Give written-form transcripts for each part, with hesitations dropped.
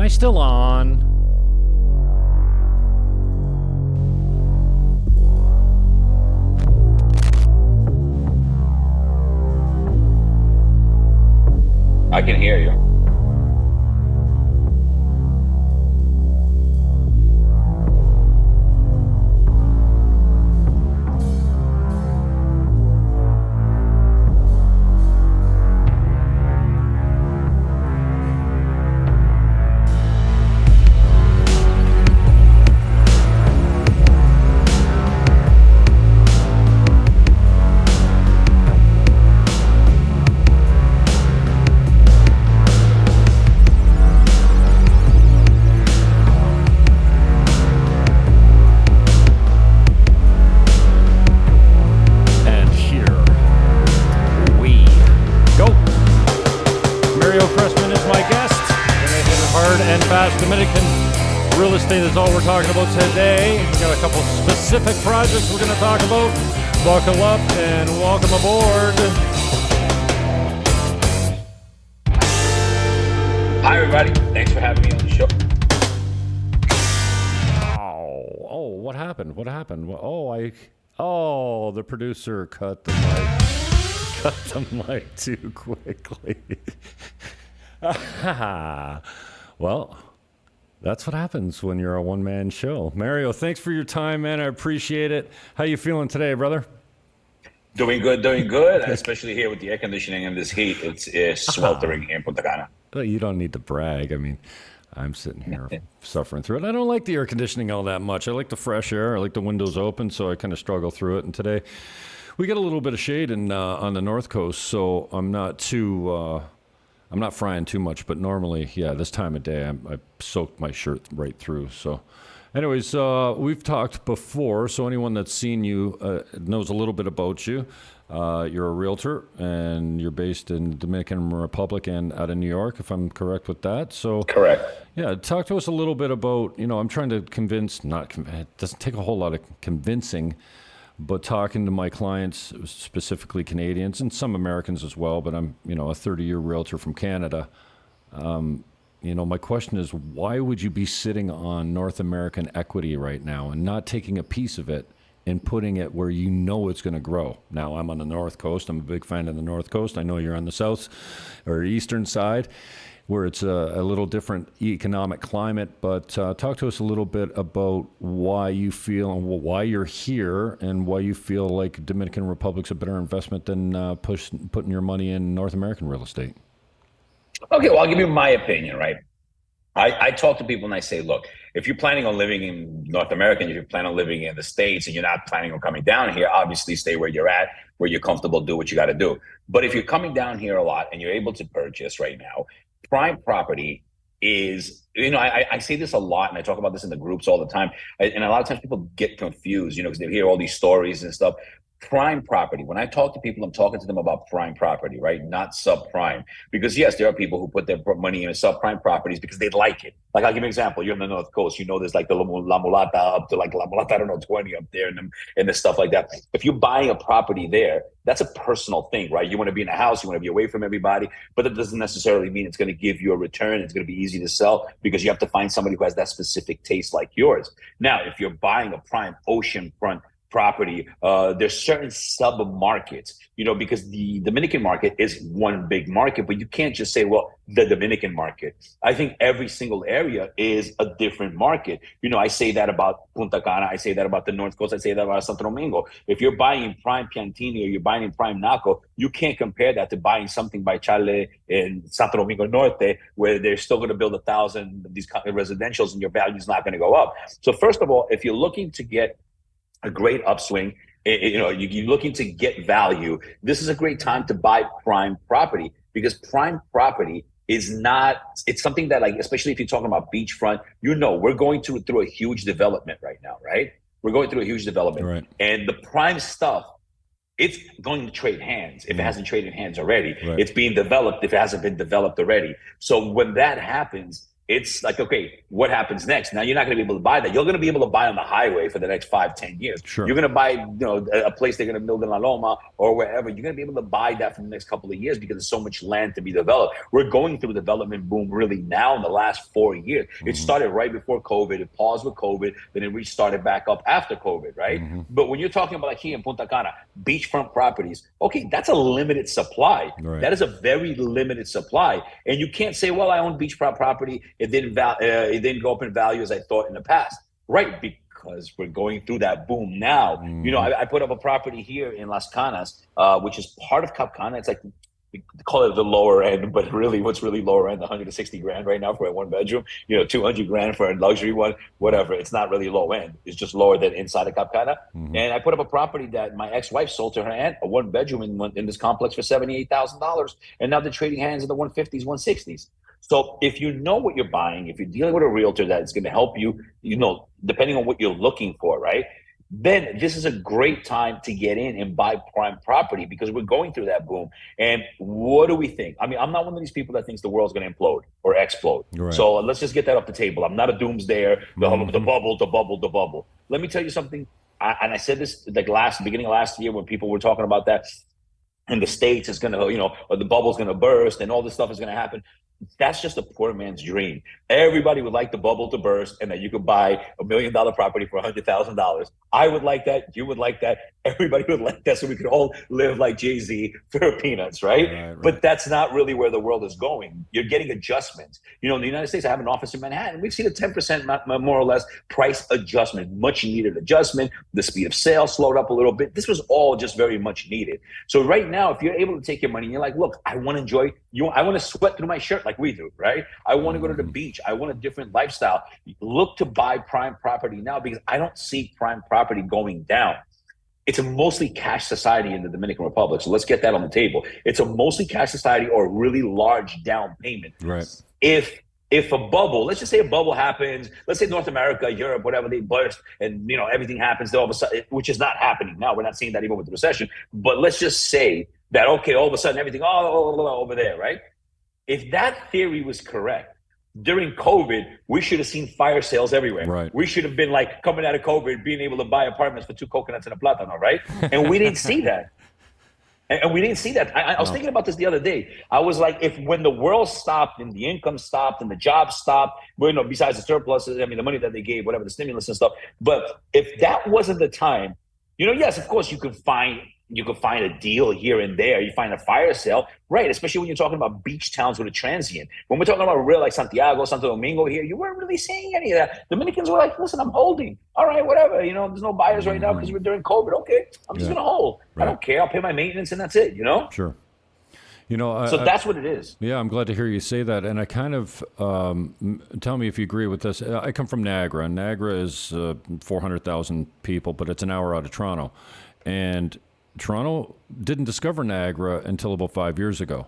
I still on? I can hear you. Dominican real estate is all we're talking about today. We've got a couple specific projects we're going to talk about. Buckle up and welcome aboard. Hi, everybody. Thanks for having me on the show. Oh, what happened? What happened? The producer cut the mic too quickly. Well, that's what happens when you're a one-man show. Mario, thanks for your time, man. I appreciate it. How you feeling today, brother? Doing good. Especially here with the air conditioning and this heat. It's sweltering here in Punta Cana. Well, you don't need to brag. I mean, I'm sitting here suffering through it. I don't like the air conditioning all that much. I like the fresh air. I like the windows open, so I kind of struggle through it. And today, we got a little bit of shade on the North Coast, so I'm not frying too much, but normally, this time of day, I soaked my shirt right through. So anyways, we've talked before, so anyone that's seen you knows a little bit about you. You're a realtor, and you're based in the Dominican Republic and out of New York, if I'm correct with that. So correct. Yeah, talk to us a little bit about, I'm trying to it doesn't take a whole lot of convincing, but talking to my clients, specifically Canadians and some Americans as well, but I'm, a 30-year realtor from Canada. My question is, why would you be sitting on North American equity right now and not taking a piece of it and putting it where it's going to grow? Now, I'm on the North Coast. I'm a big fan of the North Coast. I know you're on the South or Eastern side, where it's a little different economic climate, but talk to us a little bit about why you feel and why you're here and why you feel like Dominican Republic's a better investment than putting your money in North American real estate. Okay, well, I'll give you my opinion, right? I talk to people and I say, look, if you're planning on living in North America, and if you're planning on living in the States and you're not planning on coming down here, obviously stay where you're at, where you're comfortable, do what you got to do. But if you're coming down here a lot and you're able to purchase right now, prime property is, I say this a lot and I talk about this in the groups all the time. And a lot of times people get confused, because they hear all these stories and stuff. Prime property. When I talk to people, I'm talking to them about prime property, right? Not subprime. Because yes, there are people who put their money in subprime properties because they like it. Like, I'll give you an example. You're on the North Coast. There's like the La Mulata up to like La Mulata, 20 up there and the stuff like that. If you're buying a property there, that's a personal thing, right? You want to be in a house, you want to be away from everybody, but that doesn't necessarily mean it's going to give you a return. It's going to be easy to sell because you have to find somebody who has that specific taste like yours. Now, if you're buying a prime oceanfront property, there's certain sub-markets, because the Dominican market is one big market, but you can't just say, well, the Dominican market. I think every single area is a different market. I say that about Punta Cana, I say that about the North Coast, I say that about Santo Domingo. If you're buying in prime Piantini or you're buying in prime Naco, you can't compare that to buying something by Chale in Santo Domingo Norte, where they're still going to build 1,000 of these residentials and your value is not going to go up. So first of all, if you're looking to get a great upswing, you're looking to get value, this is a great time to buy prime property, because prime property is it's something that, like, especially if you're talking about beachfront, we're going through a huge development right now, right? We're going through a huge development. Right. And the prime stuff, it's going to trade hands if it hasn't traded hands already. Right. It's being developed if it hasn't been developed already. So when that happens, it's like, okay, what happens next? Now you're not going to be able to buy that. You're going to be able to buy on the highway for the next 5-10 years. Sure. You're going to buy, a place they're going to build in La Loma or wherever. You're going to be able to buy that for the next couple of years because there's so much land to be developed. We're going through a development boom really now in the last 4 years. It started right before COVID. It paused with COVID. Then it restarted back up after COVID, right? But when you're talking about like here in Punta Cana, beachfront properties, okay, that's a limited supply. Right. That is a very limited supply. And you can't say, well, I own beachfront property. It didn't go up in value as I thought in the past. Right, because we're going through that boom now. I put up a property here in Las Canas, which is part of Cap Cana. It's like, we call it the lower end, but really what's really lower end, 160 grand right now for a 1-bedroom, 200 grand for a luxury one, whatever. It's not really low end. It's just lower than inside of Cap Cana. And I put up a property that my ex-wife sold to her aunt, a 1-bedroom in this complex for $78,000. And now they're trading hands in the 150s, 160s. So if you know what you're buying, if you're dealing with a realtor that's going to help you, depending on what you're looking for, right? Then this is a great time to get in and buy prime property because we're going through that boom. And what do we think? I mean, I'm not one of these people that thinks the world's going to implode or explode. Right. So let's just get that off the table. I'm not a doomsdayer, the bubble. Let me tell you something. And I said this like beginning of last year when people were talking about that in the States, it's going to, or the bubble's going to burst and all this stuff is going to happen. That's just a poor man's dream. Everybody would like the bubble to burst and that you could buy $1 million property for $100,000. I would like that. You would like that. Everybody would like that so we could all live like Jay-Z for peanuts, right? But that's not really where the world is going. You're getting adjustments. In the United States, I have an office in Manhattan. We've seen a 10% more or less price adjustment, much needed adjustment. The speed of sale slowed up a little bit. This was all just very much needed. So right now, if you're able to take your money and you're like, look, I want to enjoy I want to sweat through my shirt like we do, right? I want to go to the beach. I want a different lifestyle. Look to buy prime property now because I don't see prime property going down. It's a mostly cash society in the Dominican Republic. So let's get that on the table. It's a mostly cash society or a really large down payment. Right. If a bubble, let's just say a bubble happens, let's say North America, Europe, whatever, they burst and everything happens all of a sudden, which is not happening now. We're not seeing that even with the recession. But let's just say that, okay, all of a sudden everything, over there, right? If that theory was correct, during COVID, we should have seen fire sales everywhere. Right. We should have been like coming out of COVID, being able to buy apartments for 2 coconuts and a plátano, right? And we didn't see that. And we didn't see that. I was thinking about this the other day. I was like, when the world stopped and the income stopped and the jobs stopped, besides the surpluses, the money that they gave, whatever, the stimulus and stuff. But if that wasn't the time, yes, of course you could find a deal here and there. You find a fire sale, right? Especially when you're talking about beach towns with a transient. When we're talking about real like Santiago, Santo Domingo here, you weren't really seeing any of that. Dominicans were like, listen, I'm holding. All right, whatever. There's no buyers right now because we're during COVID. Okay, I'm just going to hold. Right. I don't care. I'll pay my maintenance and that's it, Sure. So that's what it is. Yeah, I'm glad to hear you say that. And I kind of, tell me if you agree with this. I come from Niagara. Niagara is 400,000 people, but it's an hour out of Toronto. And Toronto didn't discover Niagara until about 5 years ago.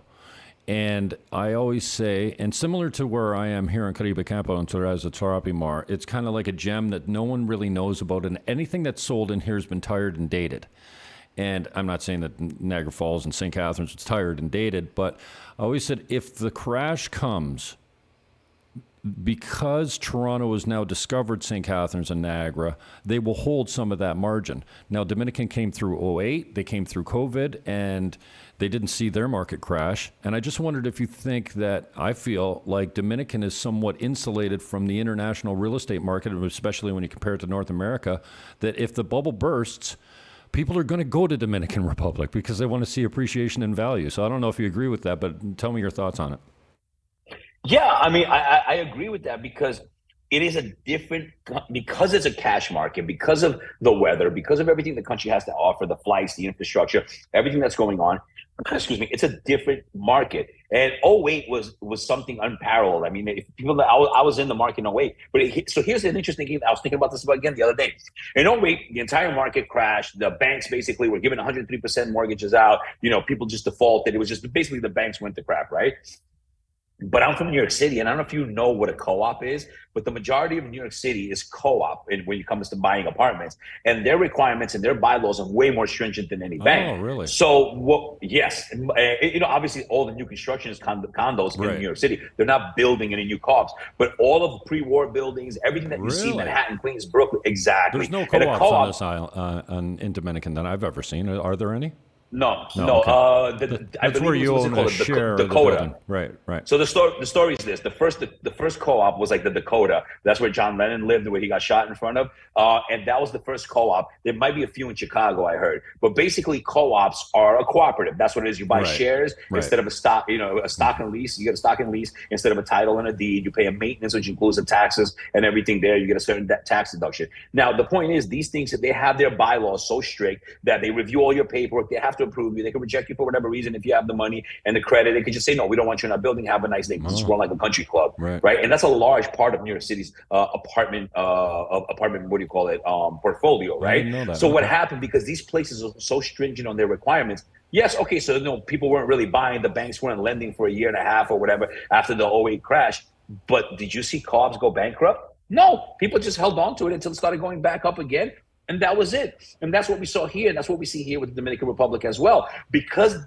And I always say, and similar to where I am here in Caribe Campo and Torres at Tarapi Mar, it's kind of like a gem that no one really knows about. And anything that's sold in here has been tired and dated. And I'm not saying that Niagara Falls and St. Catharines is tired and dated, but I always said if the crash comes, because Toronto has now discovered St. Catharines and Niagara, they will hold some of that margin. Now, Dominican came through 2008, they came through COVID, and they didn't see their market crash. And I just wondered if you think that, I feel like Dominican is somewhat insulated from the international real estate market, especially when you compare it to North America, that if the bubble bursts, people are going to go to Dominican Republic because they want to see appreciation in value. So I don't know if you agree with that, but tell me your thoughts on it. Yeah, I agree with that because it is because it's a cash market, because of the weather, because of everything the country has to offer, the flights, the infrastructure, everything that's going on. Excuse me, it's a different market. And '08 was something unparalleled. If people, I was in the market in '08. So here's an interesting thing. I was thinking about this again the other day. In '08, the entire market crashed. The banks basically were giving 103% mortgages out. People just defaulted. It was just basically the banks went to crap, right? But I'm from New York City, and I don't know if you know what a co-op is, but the majority of New York City is co-op when it comes to buying apartments, and their requirements and their bylaws are way more stringent than any bank. Oh, really? So, yes, obviously all the new construction is condos in New York City. They're not building any new co-ops, but all of the pre-war buildings, everything that you see, Manhattan, Queens, Brooklyn, exactly. There's no co-ops on this island, in Dominican that I've ever seen. Are there any? No. Okay. That's where you own a share of the building. Right. So the story is this: the first co-op was like the Dakota. That's where John Lennon lived, where he got shot in front of, and that was the first co-op. There might be a few in Chicago, I heard, but basically co-ops are a cooperative. That's what it is. You buy shares instead of a stock. A stock and lease. You get a stock and lease instead of a title and a deed. You pay a maintenance, which includes the taxes and everything there. You get a certain tax deduction. Now the point is, these things, they have their bylaws so strict that they review all your paperwork. They have to approve you. They can reject you for whatever reason. If you have the money and the credit, they could just say, no, we don't want you in our building. Have a nice day. Just run like a country club, right? And that's a large part of New York City's apartment, what do you call it, portfolio, right? So what happened, because these places are so stringent on their requirements, yes, okay, so people weren't really buying. The banks weren't lending for a year and a half or whatever after the '08 crash. But did you see co-ops go bankrupt? No, people just held on to it until it started going back up again. And that was it. And that's what we saw here. And that's what we see here with the Dominican Republic as well. Because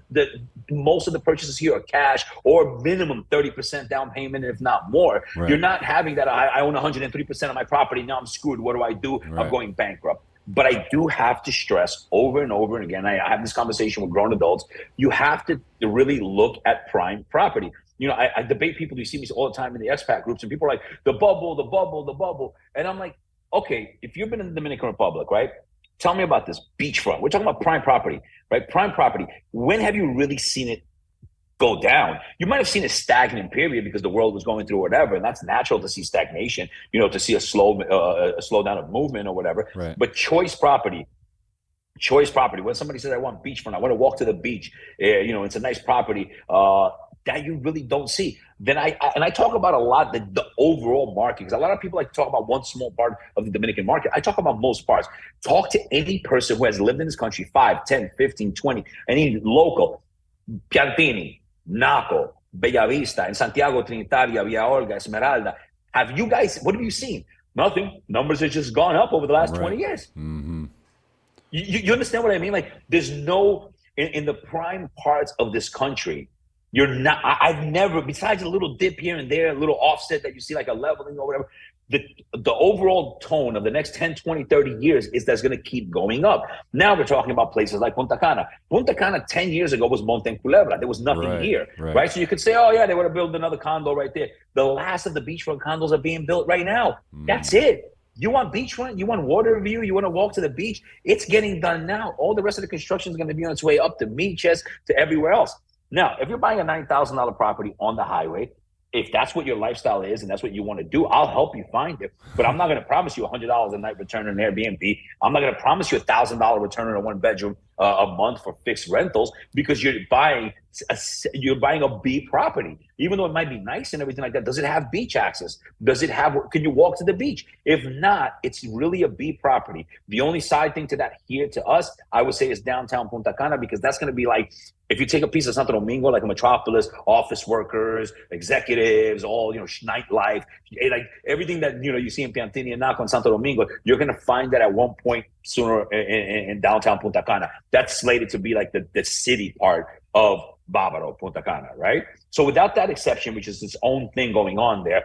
most of the purchases here are cash or minimum 30% down payment, if not more. You're not having that, I own 103% of my property. Now I'm screwed. What do I do? I'm going bankrupt. But I do have to stress over and over and again, I have this conversation with grown adults, you have to really look at prime property. I debate people. You see me all the time in the expat groups, and people are like, the bubble. And I'm like, okay, if you've been in the Dominican Republic, right? Tell me about this beachfront. We're talking about prime property, right? Prime property. When have you really seen it go down? You might have seen a stagnant period because the world was going through whatever, and that's natural to see stagnation, to see a slowdown of movement or whatever. But choice property, when somebody says, I want beachfront, I want to walk to the beach, it's a nice property, that you really don't see. Then I talk about a lot the overall market, because a lot of people like to talk about one small part of the Dominican market. I talk about most parts. Talk to any person who has lived in this country 5, 10, 15, 20, any local, Piantini, Naco, Bellavista, in Santiago, Trinitaria, Villa Olga, Esmeralda. What have you seen? Nothing. Numbers have just gone up over the last 20 years. Mm-hmm. You understand what I mean? Like, there's no, in the prime parts of this country, I've never, besides a little dip here and there, a little offset that you see, like a leveling or whatever, the overall tone of the next 10, 20, 30 years is that's going to keep going up. Now we're talking about places like Punta Cana. Punta Cana 10 years ago was Monte en Culebra. There was nothing here, right? So you could say, oh yeah, they would have built another condo right there. The last of the beachfront condos are being built right now. That's it. You want beachfront? You want water view? You want to walk to the beach? It's getting done now. All the rest of the construction is going to be on its way up to Beaches, to everywhere else. Now, if you're buying a $9,000 property on the highway, if that's what your lifestyle is and that's what you want to do, I'll help you find it. But I'm not going to promise you $100 a night return on Airbnb. I'm not going to promise you $1,000 return on a one bedroom a month for fixed rentals, because you're buying a B property. Even though it might be nice and everything like that, does it have beach access? Can you walk to the beach? If not, it's really a B property. The only side thing to that here to us, I would say, is downtown Punta Cana, because that's going to be like, if you take a piece of Santo Domingo, like a metropolis, office workers, executives, all, nightlife, like everything that, you see in Piantini and Naco and Santo Domingo, you're going to find that at one point sooner in downtown Punta Cana. That's slated to be like the city part of Bávaro, Punta Cana, right? So without that exception, which is its own thing going on there,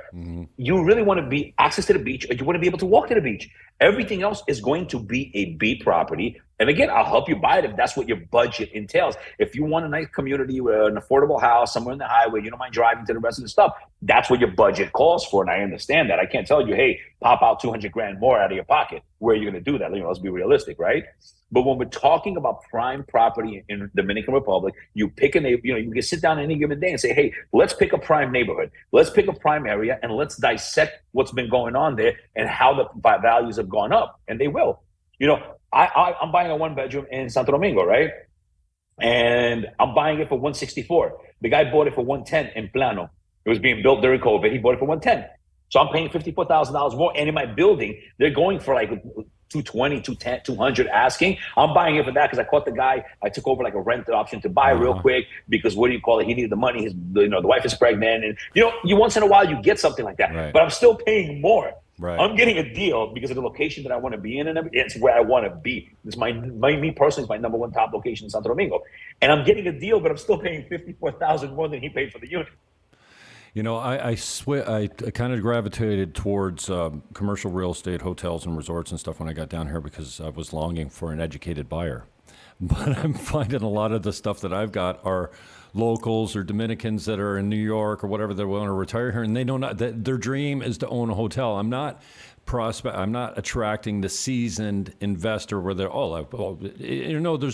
you really want to be access to the beach, or you want to be able to walk to the beach. Everything else is going to be a B property. And again, I'll help you buy it if that's what your budget entails. If you want a nice community, an affordable house somewhere in the highway, you don't mind driving to the rest of the stuff, that's what your budget calls for. And I understand that. I can't tell you, hey, pop out 200 grand more out of your pocket. Where are you going to do that? Let's be realistic, right? But when we're talking about prime property in the Dominican Republic, you pick a neighborhood, you can sit down any given day and say, hey, let's pick a prime neighborhood. Let's pick a prime area and let's dissect what's been going on there and how the values have gone up. And they will. I'm buying a one bedroom in Santo Domingo, right? And I'm buying it for 164. The guy bought it for 110 in Plano. It was being built during COVID. He bought it for 110. So I'm paying $54,000 more. And in my building, they're going for like 220, 210, 200 asking. I'm buying it for that because I caught the guy. I took over like a rented option to buy real quick because what do you call it? He needed the money. The wife is pregnant, and you once in a while you get something like that. Right. But I'm still paying more. Right. I'm getting a deal because of the location that I want to be in, and it's where I want to be. It's me personally is my number one top location in Santo Domingo, and I'm getting a deal, but I'm still paying $54,000 more than he paid for the unit. I kind of gravitated towards commercial real estate, hotels and resorts and stuff when I got down here because I was longing for an educated buyer. But I'm finding a lot of the stuff that I've got are locals or Dominicans that are in New York or whatever that want to retire here, and they know not that their dream is to own a hotel. I'm not attracting the seasoned investor where there's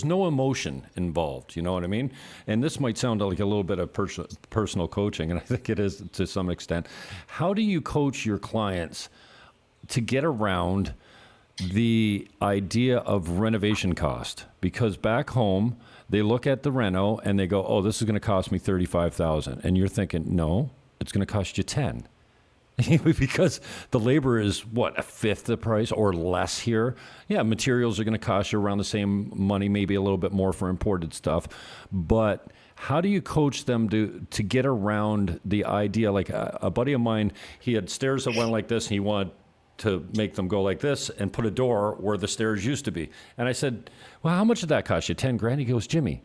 no emotion involved. You know what I mean? And this might sound like a little bit of personal coaching, and I think it is to some extent. How do you coach your clients to get around the idea of renovation cost? Because back home, they look at the reno and they go, "Oh, this is going to cost me $35,000," and you're thinking, "No, it's going to cost you $10,000." Because the labor is a fifth the price or less here. Yeah, materials are going to cost you around the same money, maybe a little bit more for imported stuff. But how do you coach them to get around the idea? Like a buddy of mine, he had stairs that went like this, and he wanted to make them go like this and put a door where the stairs used to be. And I said, "Well, how much did that cost you? $10,000? He goes, "Jimmy,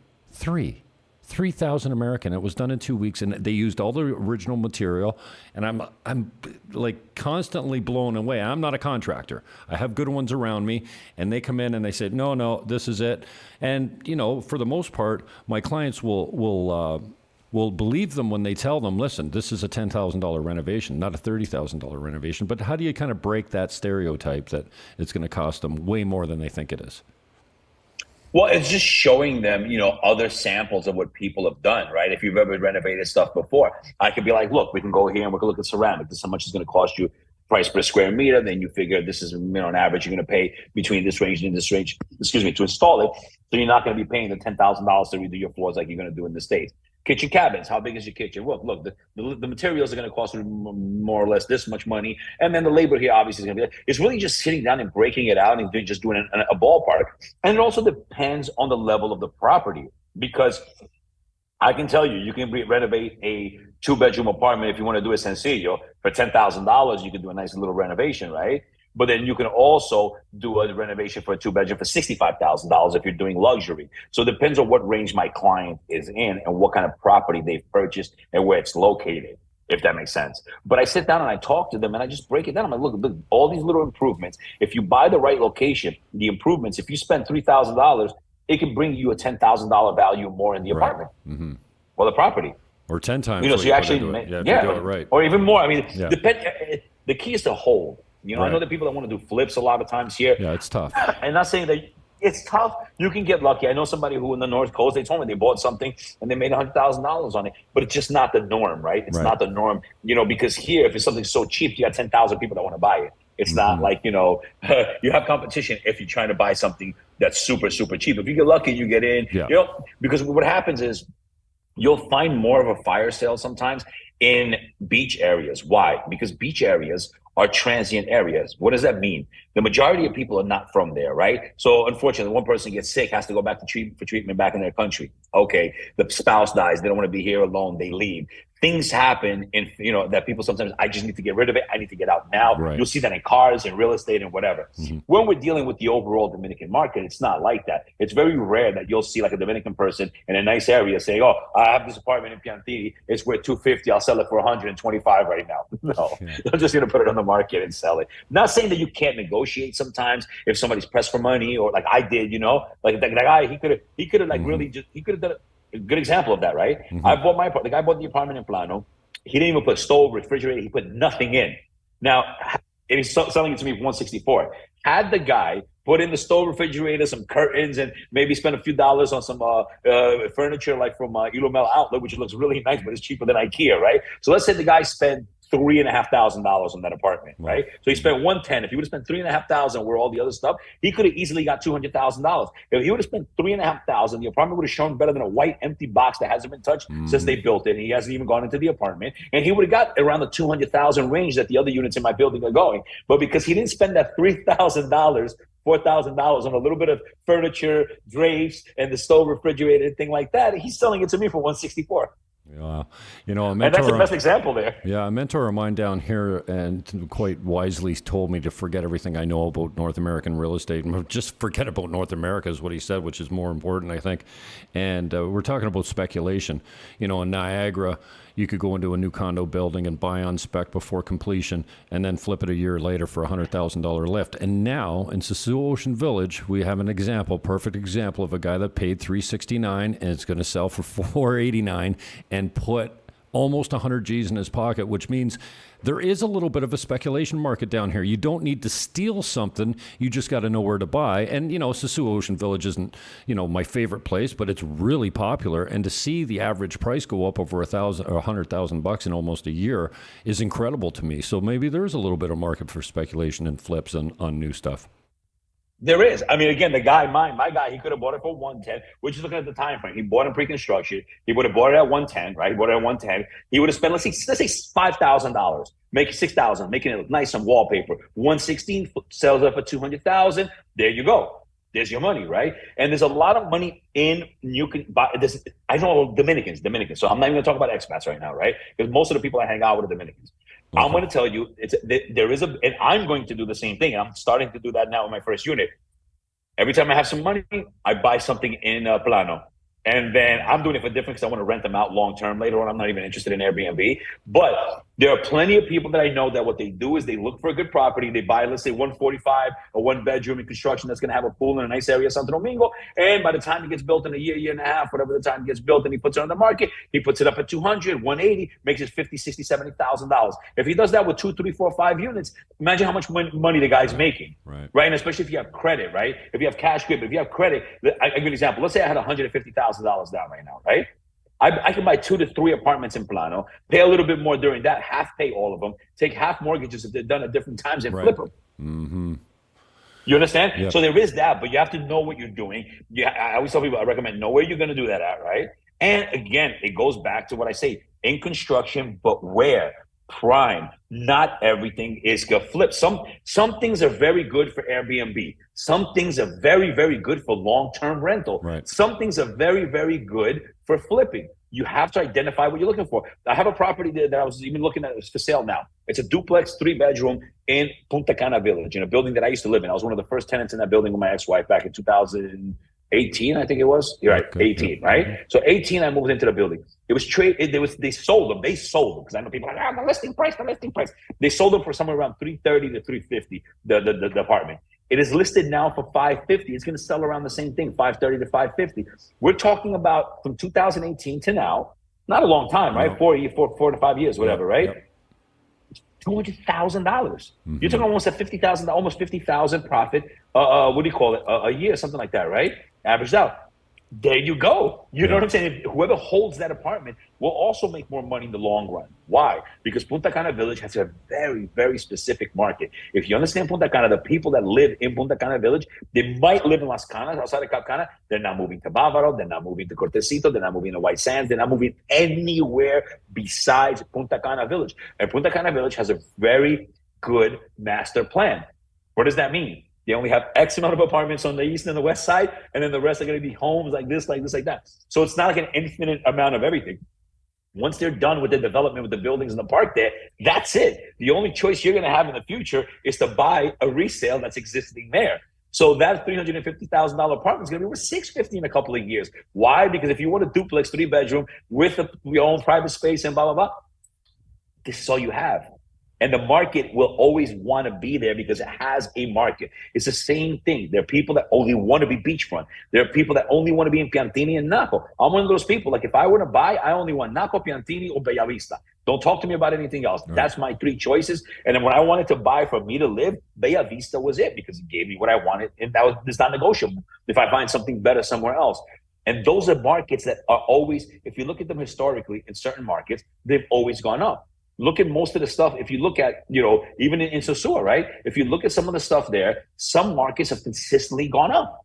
3,000 American. It was done in 2 weeks, and they used all the original material." And I'm like constantly blown away. I'm not a contractor. I have good ones around me, and they come in and they say, "No, this is it." And for the most part, my clients will believe them when they tell them, "Listen, this is a $10,000 renovation, not a $30,000 renovation." But how do you kind of break that stereotype that it's going to cost them way more than they think it is? Well, it's just showing them, other samples of what people have done, right? If you've ever renovated stuff before, I could be like, "Look, we can go here and we can look at ceramic. This is how much it's going to cost you, price per square meter." Then you figure this is, on average, you're going to pay between this range and this range, to install it. So you're not going to be paying the $10,000 to redo your floors like you're going to do in the States. Kitchen cabinets, how big is your kitchen? Look, the materials are going to cost you more or less this much money. And then the labor here obviously is going to be, it's really just sitting down and breaking it out and just doing a ballpark. And it also depends on the level of the property, because I can tell you can renovate a 2-bedroom apartment if you want to do it sencillo for $10,000. You can do a nice little renovation, right? But then you can also do a renovation for a 2-bedroom for $65,000 if you're doing luxury. So it depends on what range my client is in and what kind of property they've purchased and where it's located, if that makes sense. But I sit down and I talk to them and I just break it down. I'm like, look, all these little improvements, if you buy the right location, the improvements, if you spend $3,000, it can bring you a $10,000 value more in the apartment or the property. Or 10 times. So you actually, if you do it right. Or even more. I mean, the key is to hold. Right. I know that people that want to do flips a lot of times here. Yeah, it's tough. I'm not saying that it's tough. You can get lucky. I know somebody who in the North Coast, they told me they bought something and they made $100,000 on it, but it's just not the norm, right? It's not the norm, because here, if it's something so cheap, you got 10,000 people that want to buy it. It's not like, you have competition if you're trying to buy something that's super, super cheap. If you get lucky, you get in, because what happens is you'll find more of a fire sale sometimes in beach areas. Why? Because beach areas are transient areas. What does that mean? The majority of people are not from there, right? So unfortunately, one person gets sick, has to go back to treatment back in their country. Okay, the spouse dies, they don't want to be here alone, they leave. Things happen in, that people sometimes, I just need to get rid of it, I need to get out now. Right. You'll see that in cars and real estate and whatever. When we're dealing with the overall Dominican market, it's not like that. It's very rare that you'll see like a Dominican person in a nice area say, "Oh, I have this apartment in Piantini, it's worth $250, I'll sell it for $125 right now." No, they're just going to put it on the market and sell it. Not saying that you can't negotiate sometimes if somebody's pressed for money, or like I did, like that guy, he could have like really just, he could have done a good example of that, right? The guy bought the apartment in Plano. He didn't even put stove, refrigerator. He put nothing in. Now, and he's selling it to me for $164. Had the guy put in the stove, refrigerator, some curtains, and maybe spend a few dollars on some furniture like from Ilomel Outlet, which looks really nice, but it's cheaper than IKEA, right? So let's say the guy spent $3,500 on that apartment, right? So he spent $110. If he would have spent $3,500 where all the other stuff, he could have easily got $200,000. If he would have spent $3,500, the apartment would have shown better than a white empty box that hasn't been touched since they built it. And he hasn't even gone into the apartment, and he would have got around the $200,000 range that the other units in my building are going. But because he didn't spend that $3,000 $4,000 on a little bit of furniture, drapes, and the stove, refrigerator, and thing like that. He's selling it to me for 164. Yeah, you know, a And that's mentor. the best example there. Yeah, a mentor of mine down here, and quite wisely told me to forget everything I know about North American real estate and just forget about North America is what he said, which is more important, I think. And we're talking about speculation. You know, in Niagara, you could go into a new condo building and buy on spec before completion, and then flip it a year later for a $100,000 lift. And now in Sasua Ocean Village, we have an example, perfect example of a guy that paid $369 and it's going to sell for $489 and put almost 100 G's in his pocket, which means there is a little bit of a speculation market down here. You don't need to steal something. You just got to know where to buy. And, you know, Sasua Ocean Village isn't, you know, my favorite place, but it's really popular. And to see the average price go up over $1,000 or $100,000 in almost a year is incredible to me. So maybe there is a little bit of market for speculation and flips on new stuff. There is. I mean, again, my guy, he could have bought it for 110. We're just looking at the time frame. He bought in pre-construction. He would have bought it at 110, right? He bought it at 110. He would have spent, let's say $5,000, making $6,000, making it nice on wallpaper. 116 sells it for 200,000. There you go. There's your money, right? And there's a lot of money in you can buy this. I know Dominicans. So I'm not even going to talk about expats right now, right? Because most of the people I hang out with are Dominicans. Okay. I'm going to tell you, and I'm going to do the same thing. And I'm starting to do that now in my first unit. Every time I have some money, I buy something in Plano. And then I'm doing it for different because I want to rent them out long term. Later on, I'm not even interested in Airbnb. But there are plenty of people that I know that what they do is they look for a good property. They buy, let's say, 145 or 1 bedroom in construction that's going to have a pool in a nice area, Santo Domingo. And by the time it gets built in a year and a half, whatever the time it gets built, and he puts it on the market, he puts it up at 200, 180, makes it $50, $60, $70,000. If he does that with 2, 3, 4, 5 units, imagine how much money the guy's making. Right? And especially if you have credit, right? If you have cash grip, if you have credit, I give you an example. Let's say I had $150,000 down right now, right? I can buy 2 to 3 apartments in Plano, pay a little bit more during that, half pay all of them, take half mortgages if they're done at different times and flip them. Mm-hmm. You understand? Yep. So there is that, but you have to know what you're doing. I always tell people, I recommend know where you're going to do that at, right? And again, it goes back to what I say, in construction, but where? Prime. Not everything is gonna flip. Some things are very good for Airbnb. Some things are very, very good for long-term rental. Right. Some things are very, very good for flipping. You have to identify what you're looking for. I have a property there that I was even looking at. It's for sale now. It's a duplex, 3-bedroom in Punta Cana Village, in a building that I used to live in. I was one of the first tenants in that building with my ex-wife back in 2018, I think it was. You're right, okay. 18, right? So 18, I moved into the building. It was they sold them because I know people are like, the listing price. They sold them for somewhere around $330 to $350, the apartment. It is listed now for $550. It's going to sell around the same thing, $530 to $550. We're talking about from 2018 to now, not a long time, right? No. 4 to 5 years, whatever, right? Yep. $200,000. Mm-hmm. You're talking almost almost $50,000 profit. What do you call it? A year, something like that, right? Averaged out. There you go. You know what I'm saying? Whoever holds that apartment will also make more money in the long run. Why? Because Punta Cana Village has a very, very specific market. If you understand Punta Cana, the people that live in Punta Cana Village, they might live in Las Canas, outside of Cap Cana. They're not moving to Bávaro. They're not moving to Cortecito. They're not moving to White Sands. They're not moving anywhere besides Punta Cana Village. And Punta Cana Village has a very good master plan. What does that mean? They only have X amount of apartments on the east and the west side, and then the rest are going to be homes like this, like that. So it's not like an infinite amount of everything. Once they're done with the development, with the buildings and the park there, that's it. The only choice you're going to have in the future is to buy a resale that's existing there. So that $350,000 apartment is going to be worth $650 in a couple of years. Why? Because if you want a duplex, 3-bedroom with your own private space and blah, blah, blah, this is all you have. And the market will always want to be there because it has a market. It's the same thing. There are people that only want to be beachfront. There are people that only want to be in Piantini and Napo. I'm one of those people. Like if I were to buy, I only want Napo, Piantini, or Bellavista. Don't talk to me about anything else. Right. That's my 3 choices. And then when I wanted to buy for me to live, Bellavista was it because it gave me what I wanted. And it's not negotiable if I find something better somewhere else. And those are markets that are always, if you look at them historically in certain markets, they've always gone up. Look at most of the stuff. If you look at, even in Sosúa, right? If you look at some of the stuff there, some markets have consistently gone up.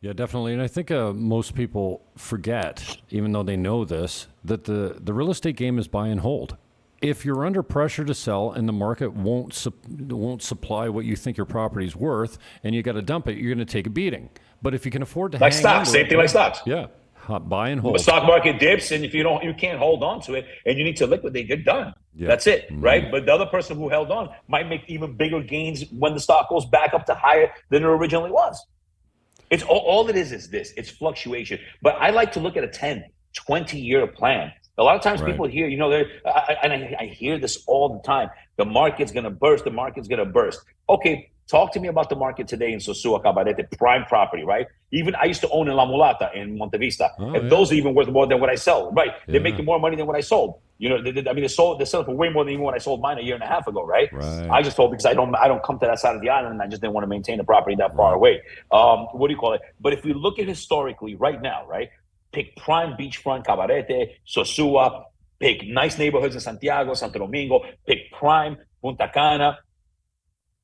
Yeah, definitely. And I think most people forget, even though they know this, that the real estate game is buy and hold. if you're under pressure to sell and the market won't supply what you think your property's worth, and you got to dump it, you're going to take a beating. But if you can afford to like hang stocks, on to same it, thing like stocks. yeah, buy and hold. The stock market dips, and if you can't hold on to it, and you need to liquidate, you're done. Yeah. That's it, right? But the other person who held on might make even bigger gains when the stock goes back up to higher than it originally was. It's all it is this. It's fluctuation. But I like to look at a 10, 20-year plan. A lot of times people hear, I hear this all the time. The market's going to burst. The market's going to burst. Okay, talk to me about the market today in Sosua, Cabarete, prime property, right? Even I used to own in La Mulata in Montevista. Those are even worth more than what I sell, right? Yeah. They're making more money than what I sold. They're selling for way more than even when I sold mine a year and a half ago, right? I just sold because I don't come to that side of the island, and I just didn't want to maintain the property that far away. What do you call it? But if we look at historically right now, right? Pick prime beachfront, Cabarete, Sosua, pick nice neighborhoods in Santiago, Santo Domingo, pick prime Punta Cana.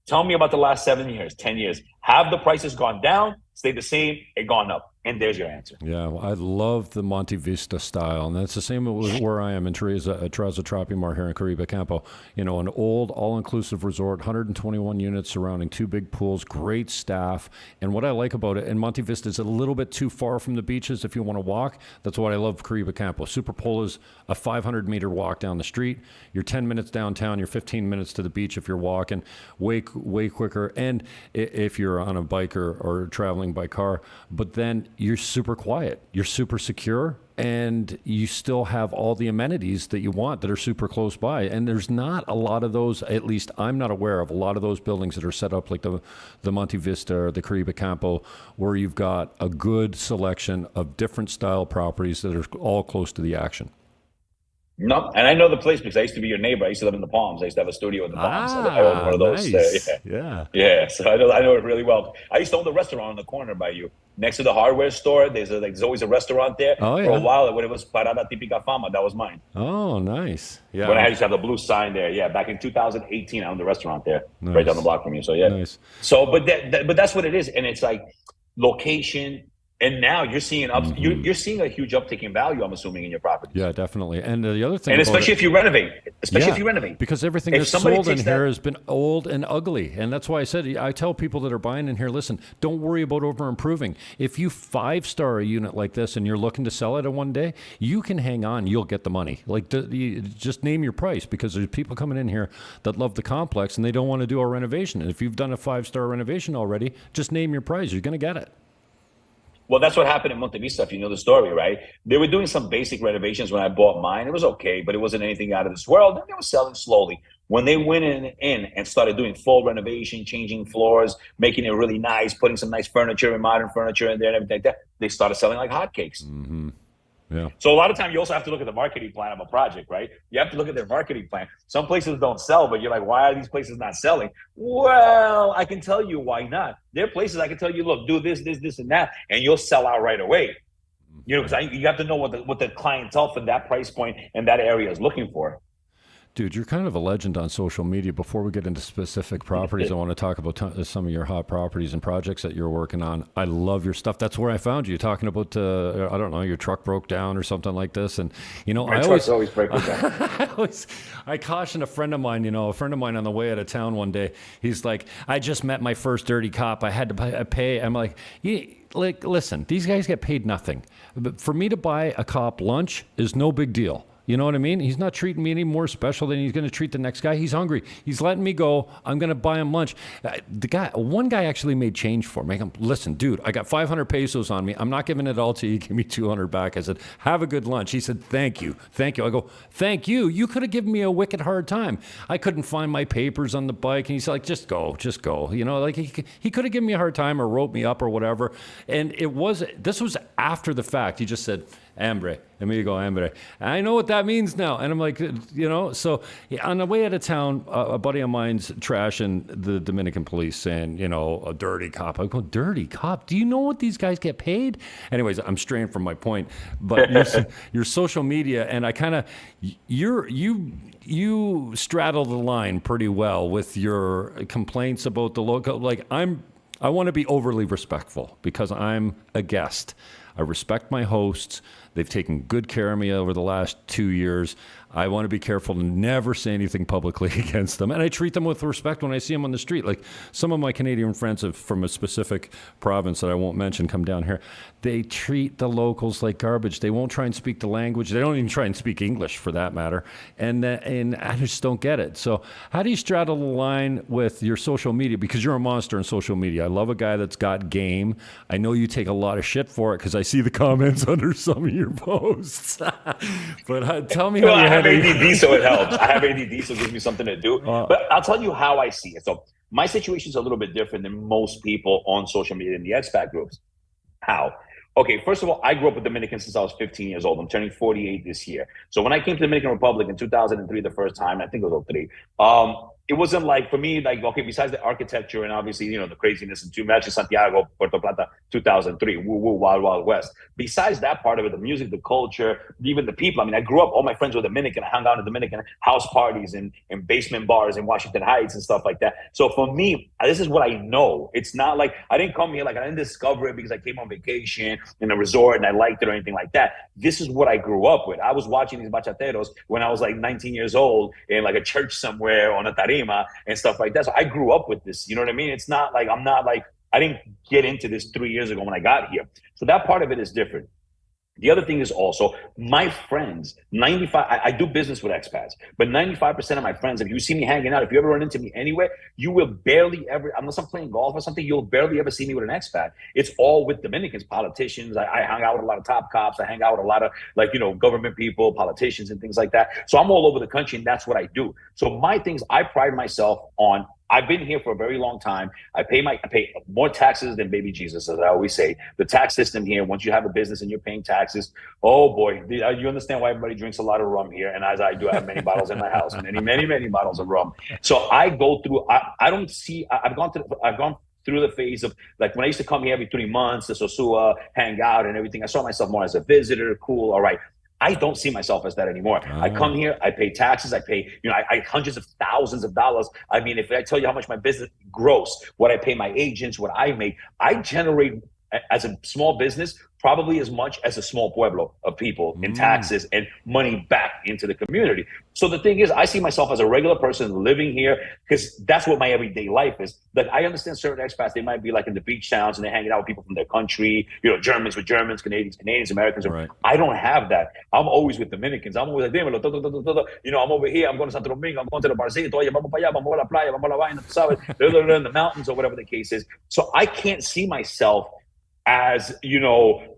Tell me about the last 7 years, 10 years. Have the prices gone down, stayed the same, or gone up? And there's your answer. Yeah, well, I love the Monte Vista style, and that's the same where I am in Treza Tropimar here in Caribe Campo. An old, all-inclusive resort, 121 units surrounding 2 big pools, great staff. And what I like about it, and Monte Vista is a little bit too far from the beaches if you want to walk. That's what I love Caribe Campo. Superpole is a 500-meter walk down the street. You're 10 minutes downtown. You're 15 minutes to the beach if you're walking, way quicker. And if you're on a bike or traveling by car. But then you're super quiet, you're super secure, and you still have all the amenities that you want that are super close by. And there's not a lot of those, at least I'm not aware of a lot of those buildings that are set up like the Monte Vista or the Caribe Campo, where you've got a good selection of different style properties that are all close to the action. No, and I know the place because I used to be your neighbor. I used to live in the Palms. I used to have a studio in the Palms. I owned one of those. Nice. Yeah. So I know it really well. I used to own the restaurant on the corner by you, next to the hardware store. There's always a restaurant there. Oh, yeah. For a while, when it was Parada Típica Fama, that was mine. Oh, nice. Yeah. When I used to have the blue sign there. Yeah, back in 2018, I owned the restaurant there, right down the block from you. So yeah. Nice. So, but that's what it is, and it's like location. And now you're seeing you're seeing a huge uptick in value, I'm assuming, in your property. Yeah, definitely. And the other thing, and especially if you renovate, because everything that's sold in here has been old and ugly, and that's why I tell people that are buying in here, listen, don't worry about over improving. If you 5-star a unit like this and you're looking to sell it in one day, you can hang on. You'll get the money. Like just name your price, because there's people coming in here that love the complex and they don't want to do a renovation. And if you've done a 5-star renovation already, just name your price. You're going to get it. Well, that's what happened in Monte Vista, if you know the story, right? They were doing some basic renovations when I bought mine. It was okay, but it wasn't anything out of this world. And they were selling slowly. When they went in and started doing full renovation, changing floors, making it really nice, putting some nice furniture and modern furniture in there and everything like that, they started selling like hotcakes. Mm-hmm. Yeah. So a lot of time you also have to look at the marketing plan of a project, right? You have to look at their marketing plan. Some places don't sell, but you're like, why are these places not selling? Well, I can tell you why not. There are places I can tell you, look, do this, and that, and you'll sell out right away. Because you have to know what the clientele for that price point and that area is looking for. Dude, you're kind of a legend on social media. Before we get into specific properties, I want to talk about some of your hot properties and projects that you're working on. I love your stuff. That's where I found you, talking about, I don't know, your truck broke down or something like this. And, My truck's always breaking down. I caution a friend of mine on the way out of town one day. He's like, I just met my first dirty cop. I had to pay. I'm like, listen, these guys get paid nothing. But for me to buy a cop lunch is no big deal. You know what I mean? He's not treating me any more special than he's going to treat the next guy. He's hungry. He's letting me go. I'm going to buy him lunch. One guy actually made change for me. Listen, dude, I got 500 pesos on me. I'm not giving it all to you. Give me 200 back. I said, have a good lunch. He said, thank you. Thank you. I go, thank you. You could have given me a wicked hard time. I couldn't find my papers on the bike. And he's like, just go. He could have given me a hard time or wrote me up or whatever. And this was after the fact. He just said, Hambre. Amigo Hambre. I know what that means now. And I'm like, so on the way out of town, a buddy of mine's trashing the Dominican police saying, a dirty cop. I go, dirty cop? Do you know what these guys get paid? Anyways, I'm straying from my point. But your social media, and I kind of, you straddle the line pretty well with your complaints about the local. I want to be overly respectful because I'm a guest. I respect my hosts. They've taken good care of me over the last 2 years. I want to be careful to never say anything publicly against them. And I treat them with respect when I see them on the street. Like some of my Canadian friends from a specific province that I won't mention come down here. They treat the locals like garbage. They won't try and speak the language. They don't even try and speak English for that matter. And I just don't get it. So how do you straddle the line with your social media? Because you're a monster in social media. I love a guy that's got game. I know you take a lot of shit for it because I see the comments under some of your posts. But tell me how you handle it. I have ADD, so it helps. I have ADD, so it gives me something to do. But I'll tell you how I see it. So my situation is a little bit different than most people on social media in the expat groups. How? Okay, first of all, I grew up with Dominicans since I was 15 years old. I'm turning 48 this year. So when I came to the Dominican Republic in 2003, the first time, I think it was 03, it wasn't like, for me, like, okay, besides the architecture and obviously, you know, the craziness and 2 matches, Santiago, Puerto Plata, 2003, woo, woo, wild, wild west. Besides that part of it, the music, the culture, even the people. I mean, I grew up, all my friends were Dominican. I hung out in Dominican house parties and basement bars in Washington Heights and stuff like that. So for me, this is what I know. It's not like, I didn't come here, like I didn't discover it because I came on vacation in a resort and I liked it or anything like that. This is what I grew up with. I was watching these bachateros when I was like 19 years old in like a church somewhere on a tarima and stuff like that. So I grew up with this, you know what I mean? It's not like, I didn't get into this 3 years ago when I got here. So that part of it is different. The other thing is also my friends, 95, I do business with expats, but 95% of my friends, if you see me hanging out, if you ever run into me anywhere, you will barely ever, unless I'm playing golf or something, you'll barely ever see me with an expat. It's all with Dominicans, politicians. I hang out with a lot of top cops. I hang out with a lot of government people, politicians and things like that. So I'm all over the country and that's what I do. So my things, I pride myself on. I've been here for a very long time. I pay more taxes than baby Jesus, as I always say. The tax system here, once you have a business and you're paying taxes, oh boy, you understand why everybody drinks a lot of rum here. And as I do, I have many bottles in my house, many bottles of rum. So I go through, I've gone through the phase of, like, when I used to come here every 3 months to Sosua, hang out and everything, I saw myself more as a visitor, cool, all right. I don't see myself as that anymore. I come here, I pay taxes, I pay, I hundreds of thousands of dollars. I mean, if I tell you how much my business gross, what I pay my agents, what I make, I generate as a small business probably as much as a small pueblo of people in taxes and money back into the community. So the thing is, I see myself as a regular person living here because that's what my everyday life is. Like, I understand certain expats, they might be like in the beach towns and they're hanging out with people from their country, Germans with Germans, Canadians, Americans. Right. I don't have that. I'm always with Dominicans. I'm always like, I'm over here, I'm going to Santo Domingo, I'm going to the Barcito, oye, vamos para allá, vamos a la playa, vamos a la vaina, sabes, in the mountains or whatever the case is. So I can't see myself as,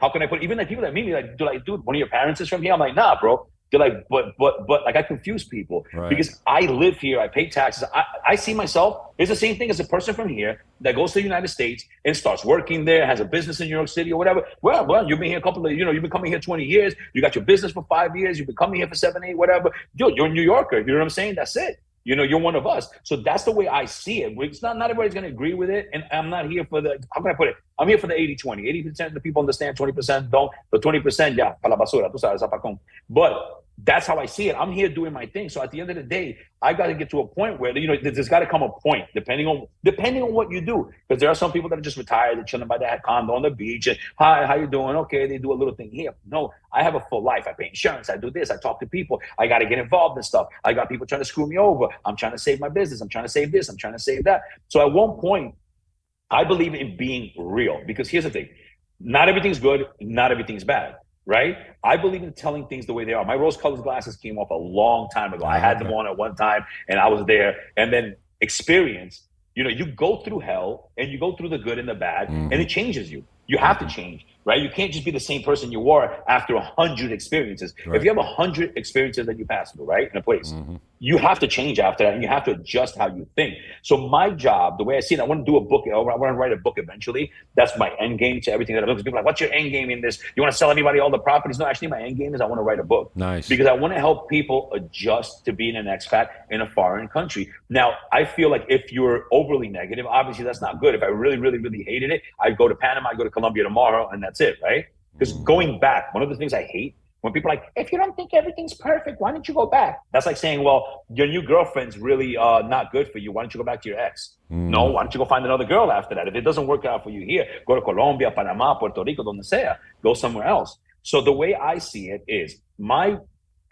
how can I put it? Even like people that meet me, like, dude, one of your parents is from here? I'm like, nah, bro. They're like, but like, I confuse people because I live here, I pay taxes. I see myself, it's the same thing as a person from here that goes to the United States and starts working there, has a business in New York City or whatever. Well, you've been here you've been coming here 20 years. You got your business for 5 years. You've been coming here for 7, 8, whatever. Dude, you're a New Yorker. You know what I'm saying? That's it. You're one of us. So that's the way I see it. It's not everybody's going to agree with it. And I'm not here for how can I put it? I'm here for the 80-20. 80% of the people understand, 20% don't. The 20%, yeah, para la basura, tú sabes, zapacón. But that's how I see it. I'm here doing my thing. So at the end of the day, I got to get to a point where, there's got to come a point, depending on what you do. Because there are some people that are just retired, they're chilling by their condo on the beach. And, hi, how you doing? Okay, they do a little thing here. No, I have a full life. I pay insurance. I do this. I talk to people. I got to get involved in stuff. I got people trying to screw me over. I'm trying to save my business. I'm trying to save this. I'm trying to save that. So at one point, I believe in being real. Because here's the thing. Not everything's good. Not everything's bad. Right? I believe in telling things the way they are. My rose-colored glasses came off a long time ago. I had them on at one time and I was there. And then experience, you go through hell and you go through the good and the bad and it changes you. You have to change, right? You can't just be the same person you were after 100 experiences. Right. If you have 100 experiences that you pass through, right, in a place, you have to change after that and you have to adjust how you think. So my job, the way I see it, I want to do a book. I want to write a book eventually. That's my end game to everything that I do. People are like, what's your end game in this? You want to sell everybody all the properties? No, actually my end game is I want to write a book. Nice. Because I want to help people adjust to being an expat in a foreign country. Now, I feel like if you're overly negative, obviously that's not good. If I really, really, really hated it, I'd go to Panama, I'd go to Colombia tomorrow, and that's it, right? Because going back, one of the things I hate When people are like, if you don't think everything's perfect, why don't you go back? That's like saying, well, your new girlfriend's really not good for you. Why don't you go back to your ex? No, why don't you go find another girl after that? If it doesn't work out for you here, go to Colombia, Panama, Puerto Rico, donde sea. Go somewhere else. So the way I see it is my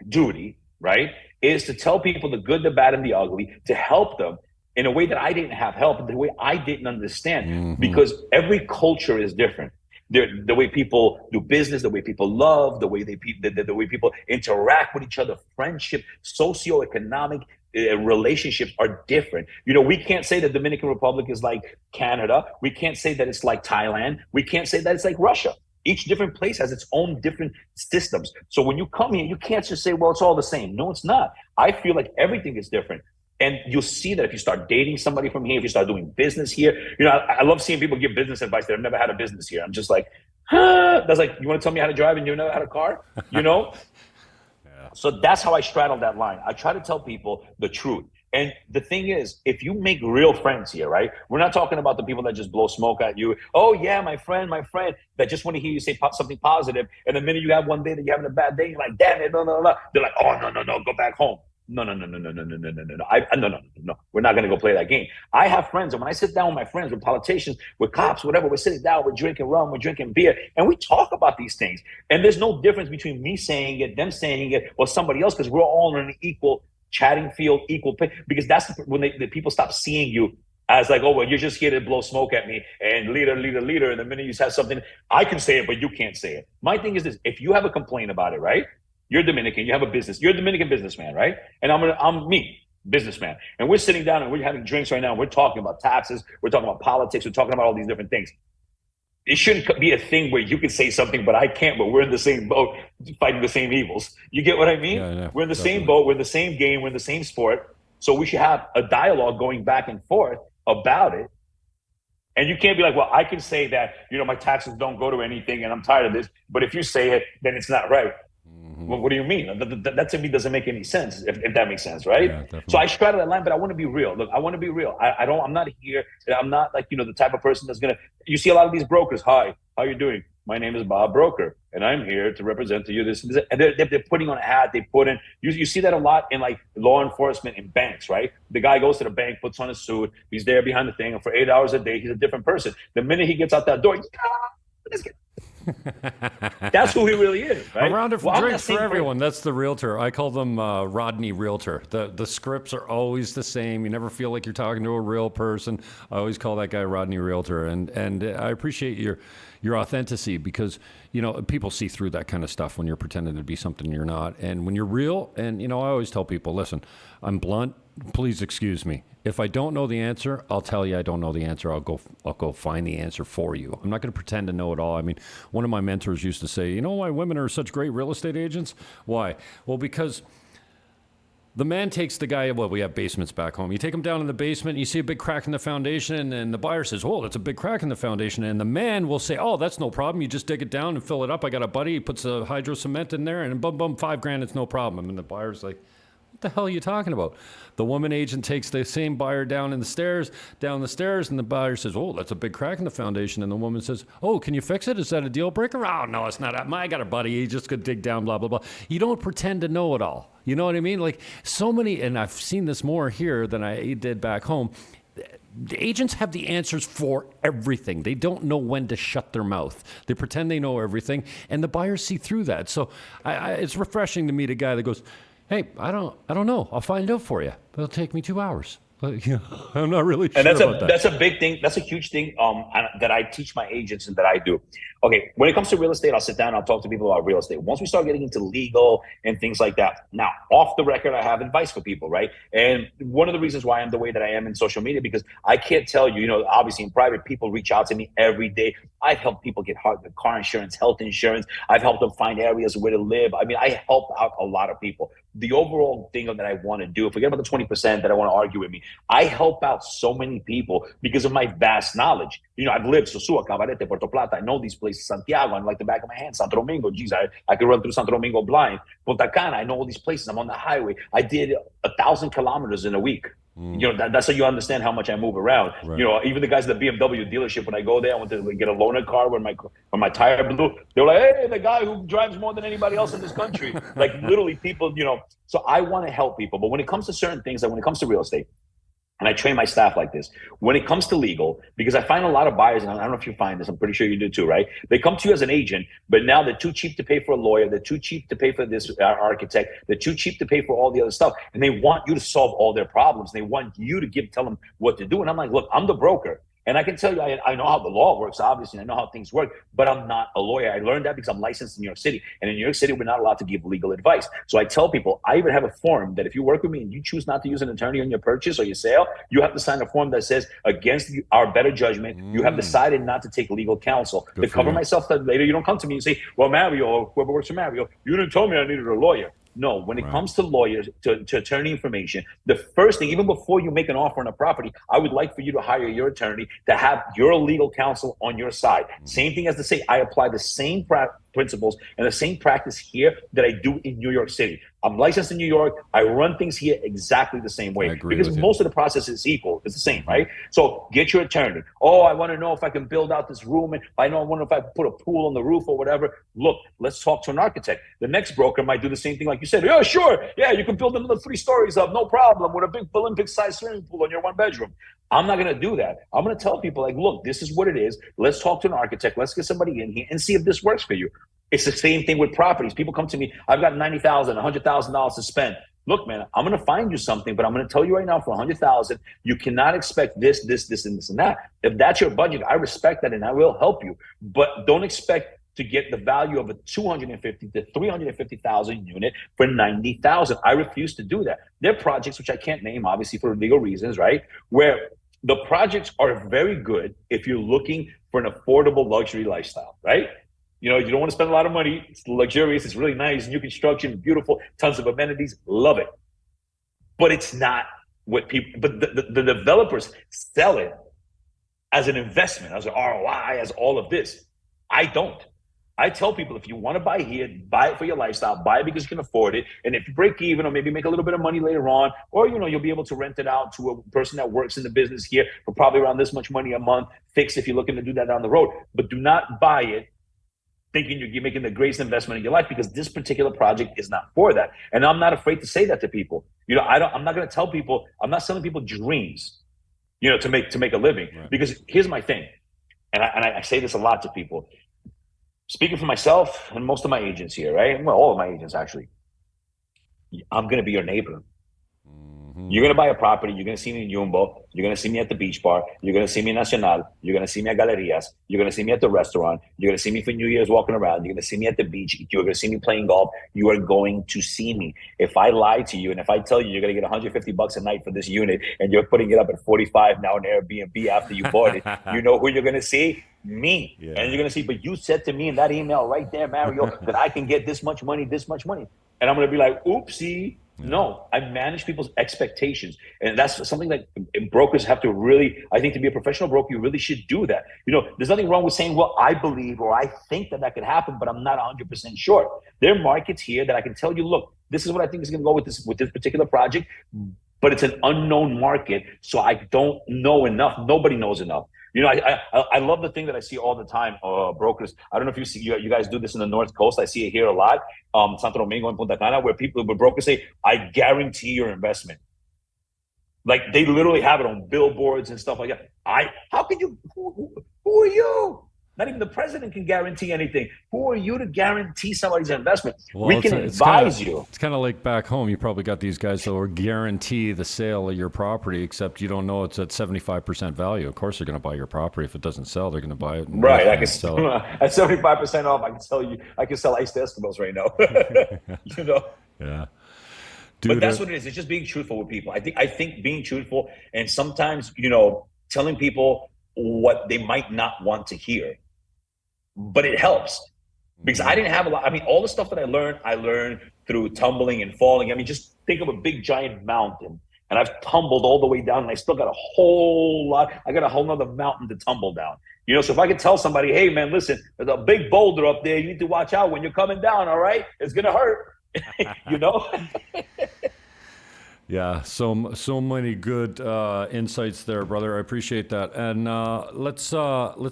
duty, right, is to tell people the good, the bad, and the ugly, to help them in a way that I didn't have help, the way I didn't understand, because every culture is different. The way people do business, the way people love, the way the way people interact with each other, friendship, socioeconomic relationships are different. You know, we can't say the Dominican Republic is like Canada. We can't say that it's like Thailand. We can't say that it's like Russia. Each different place has its own different systems. So when you come here, you can't just say, well, it's all the same. No, it's not. I feel like everything is different. And you'll see that if you start dating somebody from here, if you start doing business here, you know, I love seeing people give business advice that have never had a business here. I'm just like, huh? That's like, you want to tell me how to drive and you never had a car, you know? Yeah. So that's how I straddle that line. I try to tell people the truth. And the thing is, if you make real friends here, right? We're not talking about the people that just blow smoke at you. Oh yeah, my friend, that just want to hear you say something positive. And the minute you have one day that you're having a bad day, you're like, damn it, no. They're like, oh, no, go back home. No. We're not going to go play that game. I have friends, and when I sit down with my friends, with politicians, with cops, whatever, we're sitting down, we're drinking rum, we're drinking beer, and we talk about these things. And there's no difference between me saying it, them saying it, or somebody else, because we're all in an equal chatting field, equal pay, because that's when the people stop seeing you as like, oh, well, you're just here to blow smoke at me and leader. And the minute you have something, I can say it, but you can't say it. My thing is this: if you have a complaint about it, right? You're Dominican, you have a business, you're a Dominican businessman, right? And I'm me, businessman. And we're sitting down and we're having drinks right now. And we're talking about taxes. We're talking about politics. We're talking about all these different things. It shouldn't be a thing where you can say something, but I can't, but we're in the same boat fighting the same evils. You get what I mean? Yeah, we're in the same boat. We're in the same game. We're in the same sport. So we should have a dialogue going back and forth about it. And you can't be like, well, I can say that, you know, my taxes don't go to anything and I'm tired of this. But if you say it, then it's not right. Well, what do you mean? That to me doesn't make any sense, if that makes sense, right? Yeah, so I straddle that line, but I want to be real. Look, I want to be real. I'm not here. I'm not like, you know, the type of person that's you see a lot of these brokers. Hi, how you doing? My name is Bob Broker, and I'm here to represent to you this and this. And they're putting on a hat. They put in, you see that a lot in like law enforcement in banks, right? The guy goes to the bank, puts on a suit. He's there behind the thing. And for 8 hours a day, he's a different person. The minute he gets out that door, that's who he really is, right? A round of drinks for everyone. That's the realtor. I call them Rodney Realtor. The scripts are always the same. You never feel like you're talking to a real person. I always call that guy Rodney Realtor. And I appreciate your authenticity, because, you know, people see through that kind of stuff when you're pretending to be something you're not. And when you're real, and, you know, I always tell people, listen, I'm blunt. Please excuse me. If I don't know the answer, I'll tell you I don't know the answer. I'll go find the answer for you. I'm not going to pretend to know it all. I mean, one of my mentors used to say, you know why women are such great real estate agents? Why? Well, because the man takes the guy, well, we have basements back home. You take him down in the basement, you see a big crack in the foundation, and the buyer says, oh, that's a big crack in the foundation. And the man will say, oh, that's no problem. You just dig it down and fill it up. I got a buddy, he puts a hydro cement in there, and boom, boom, $5,000, it's no problem. And the buyer's like, what the hell are you talking about? The woman agent takes the same buyer down the stairs, and the buyer says, oh, that's a big crack in the foundation. And the woman says, oh, can you fix it? Is that a deal breaker? Oh, no, it's not. I got a buddy. He just could dig down, blah, blah, blah. You don't pretend to know it all. You know what I mean? Like so many, and I've seen this more here than I did back home. The agents have the answers for everything. They don't know when to shut their mouth. They pretend they know everything, and the buyers see through that. So it's refreshing to meet a guy that goes, hey, I don't know. I'll find out for you. It'll take me 2 hours. I'm not really sure about that. That's a big thing. That's a huge thing that I teach my agents and that I do. Okay, when it comes to real estate, I'll sit down and I'll talk to people about real estate. Once we start getting into legal and things like that, now, off the record, I have advice for people, right? And one of the reasons why I'm the way that I am in social media, because I can't tell you, you know, obviously in private, people reach out to me every day. I've helped people get car insurance, health insurance. I've helped them find areas where to live. I mean, I help out a lot of people. The overall thing that I want to do, forget about the 20% that I want to argue with me. I help out so many people because of my vast knowledge. You know, I've lived Sosua, Cabarete, Puerto Plata. I know these places. Santiago, I'm like the back of my hand. Santo Domingo, geez, I could run through Santo Domingo blind. Punta Cana, I know all these places. I'm on the highway. I did 1,000 kilometers in a week. That's how you understand how much I move around. Right. Even the guys at the BMW dealership, when I go there, I want to get a loaner car when my tire blew. They're like, hey, the guy who drives more than anybody else in this country. Like literally people, so I want to help people. But when it comes to certain things, like when it comes to real estate, and I train my staff like this. When it comes to legal, because I find a lot of buyers, and I don't know if you find this, I'm pretty sure you do too, right? They come to you as an agent, but now they're too cheap to pay for a lawyer. They're too cheap to pay for this architect. They're too cheap to pay for all the other stuff. And they want you to solve all their problems. They want you to tell them what to do. And I'm like, look, I'm the broker. And I can tell you, I know how the law works, obviously. I know how things work, but I'm not a lawyer. I learned that because I'm licensed in New York City. And in New York City, we're not allowed to give legal advice. So I tell people, I even have a form that if you work with me and you choose not to use an attorney on your purchase or your sale, you have to sign a form that says, against our better judgment, you have decided not to take legal counsel. To cover myself, that later you don't come to me and say, well, Mario, or whoever works for Mario, you didn't tell me I needed a lawyer. No, when it comes to lawyers, to attorney information, the first thing, even before you make an offer on a property, I would like for you to hire your attorney to have your legal counsel on your side. Same thing as to say, I apply the same principles and the same practice here that I do in New York City. I'm licensed in New York. I run things here exactly the same way because most of the process is equal. It's the same, right? So get your attorney. Oh, I want to know if I can build out this room, and I wonder if I can put a pool on the roof or whatever. Look, let's talk to an architect. The next broker might do the same thing like you said. Yeah, sure. Yeah, you can build another 3 stories up, no problem, with a big Olympic-sized swimming pool on your 1 bedroom. I'm not going to do that. I'm going to tell people, like, look, this is what it is. Let's talk to an architect. Let's get somebody in here and see if this works for you. It's the same thing with properties. People come to me, I've got $90,000, $100,000 to spend. Look, man, I'm going to find you something, but I'm going to tell you right now, for $100,000, you cannot expect this, and this, and that. If that's your budget, I respect that and I will help you. But don't expect to get the value of a 250 to 350,000 unit for 90,000. I refuse to do that. There are projects which I can't name, obviously for legal reasons, right? Where the projects are very good if you're looking for an affordable luxury lifestyle, right? You don't want to spend a lot of money. It's luxurious. It's really nice. New construction, beautiful, tons of amenities. Love it. But it's not what people, but the developers sell it as an investment, as an ROI, as all of this. I don't. I tell people, if you want to buy here, buy it for your lifestyle, buy it because you can afford it. And if you break even or maybe make a little bit of money later on, or, you'll be able to rent it out to a person that works in the business here for probably around this much money a month, fix if you're looking to do that down the road. But do not buy it thinking you're making the greatest investment in your life, because this particular project is not for that. And I'm not afraid to say that to people. I'm not going to tell people, I'm not selling people dreams, to make a living. Right. Because here's my thing. And I say this a lot to people, speaking for myself and most of my agents here, right? Well, all of my agents, actually. I'm going to be your neighbor. You're going to buy a property. You're going to see me in Jumbo. You're going to see me at the beach bar. You're going to see me in Nacional. You're going to see me at Galerías. You're going to see me at the restaurant. You're going to see me for New Year's walking around. You're going to see me at the beach. You're going to see me playing golf. You are going to see me. If I lie to you and if I tell you you're going to get $150 a night for this unit and you're putting it up at 45 now in Airbnb after you bought it, you know who you're going to see? Me. Yeah. And you're going to see, but you said to me in that email right there, Mario, that I can get this much money. And I'm going to be like, oopsie. No, I manage people's expectations. And that's something that brokers have to really, I think, to be a professional broker, you really should do that. There's nothing wrong with saying, well, I believe or I think that could happen, but I'm not 100% sure. There are markets here that I can tell you, look, this is what I think is going to go with this particular project, but it's an unknown market, so I don't know enough. Nobody knows enough. I love the thing that I see all the time, brokers. I don't know if you see, you guys do this in the North Coast. I see it here a lot, Santo Domingo and Punta Cana, where brokers say, I guarantee your investment. Like they literally have it on billboards and stuff like that. How can you, who are you? Not even the president can guarantee anything. Who are you to guarantee somebody's investment? Well, we can advise you. It's kind of like back home. You probably got these guys that will guarantee the sale of your property, except you don't know it's at 75% value. Of course, they're going to buy your property. If it doesn't sell, they're going to buy it. Right. I can sell it. At 75% off, I can sell iced Eskimos right now. Yeah. Dude, but that's what it is. It's just being truthful with people. I think being truthful and sometimes, telling people what they might not want to hear. But it helps because I didn't have a lot. I mean, all the stuff that I learned through tumbling and falling. I mean, just think of a big giant mountain and I've tumbled all the way down and I still got a whole lot. I got a whole nother mountain to tumble down. So if I could tell somebody, hey man, listen, there's a big boulder up there. You need to watch out when you're coming down. All right. It's going to hurt, Yeah, so many good insights there, brother. I appreciate that. And let's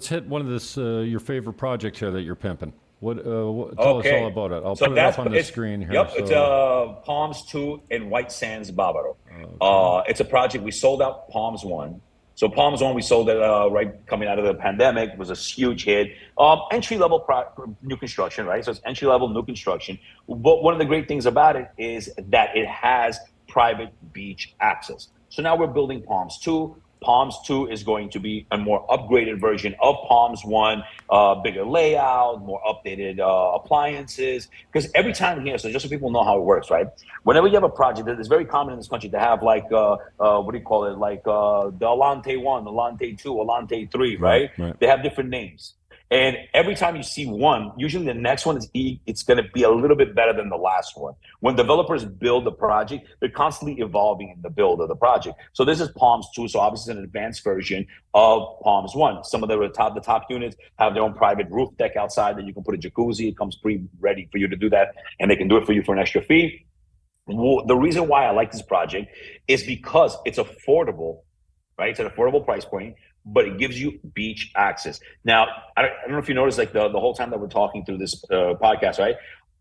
hit one of this your favorite project here that you're pimping. Tell us all Okay. about it. I'll So put it up that's on the it's screen here. yep, it's So Palms 2 in White Sands, Bávaro. okay, It's a project we sold out Palms 1. So Palms 1 we sold it right coming out of the pandemic. It was a huge hit. Entry level new construction, right? So it's entry level new construction. But one of the great things about it is that it has private beach access. So now we're building Palms 2. Palms 2 is going to be a more upgraded version of Palms 1, bigger layout, more updated appliances. Because every time here, so just so people know how it works, right? Whenever you have a project, it's very common in this country to have like, what do you call it? Like the Alante 1, Alante 2, Alante 3, right, right? right. They have different names. And every time you see one, usually the next one it's going to be a little bit better than the last one. When developers build a project, they're constantly evolving in the build of the project. So this is Palms 2, so obviously it's an advanced version of Palms 1. Some of the top units have their own private roof deck outside that you can put a jacuzzi. It comes pre-ready for you to do that, and they can do it for you for an extra fee. Well, the reason why I like this project is because it's affordable, right? It's an affordable price point, but it gives you beach access. Now, I don't know if you noticed, like the whole time that we're talking through this podcast, right?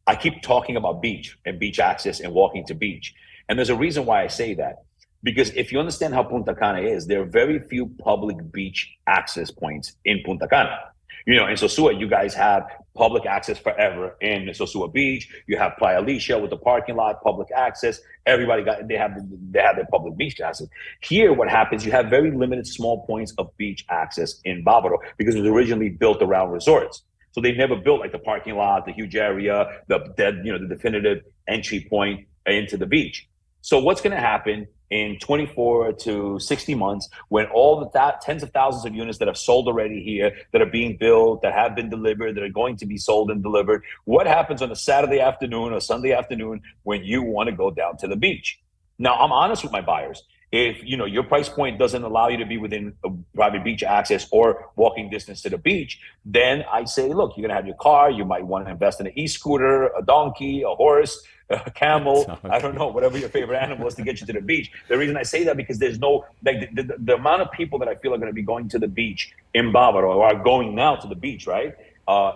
I keep talking about beach and beach access and walking to beach. And there's a reason why I say that. Because if you understand how Punta Cana is, there are very few public beach access points in Punta Cana. You know, in Sosua, you guys have public access forever in Sosua Beach. You have Playa Alicia with the parking lot, public access. Everybody they have their public beach access. Here, what happens? You have very limited small points of beach access in Bávaro because it was originally built around resorts. So they never built like the parking lot, the huge area, the definitive entry point into the beach. So what's going to happen in 24 to 60 months when all the tens of thousands of units that have sold already here, that are being built, that have been delivered, that are going to be sold and delivered, what happens on a Saturday afternoon or Sunday afternoon when you want to go down to the beach? Now, I'm honest with my buyers. If your price point doesn't allow you to be within a private beach access or walking distance to the beach, then I say, look, you're gonna have your car. You might want to invest in an e-scooter, a donkey, a horse, a camel. I don't know, whatever your favorite animal is to get you to the beach. The reason I say that because there's no like the amount of people that I feel are going to be going to the beach in Bávaro or are going now to the beach, right?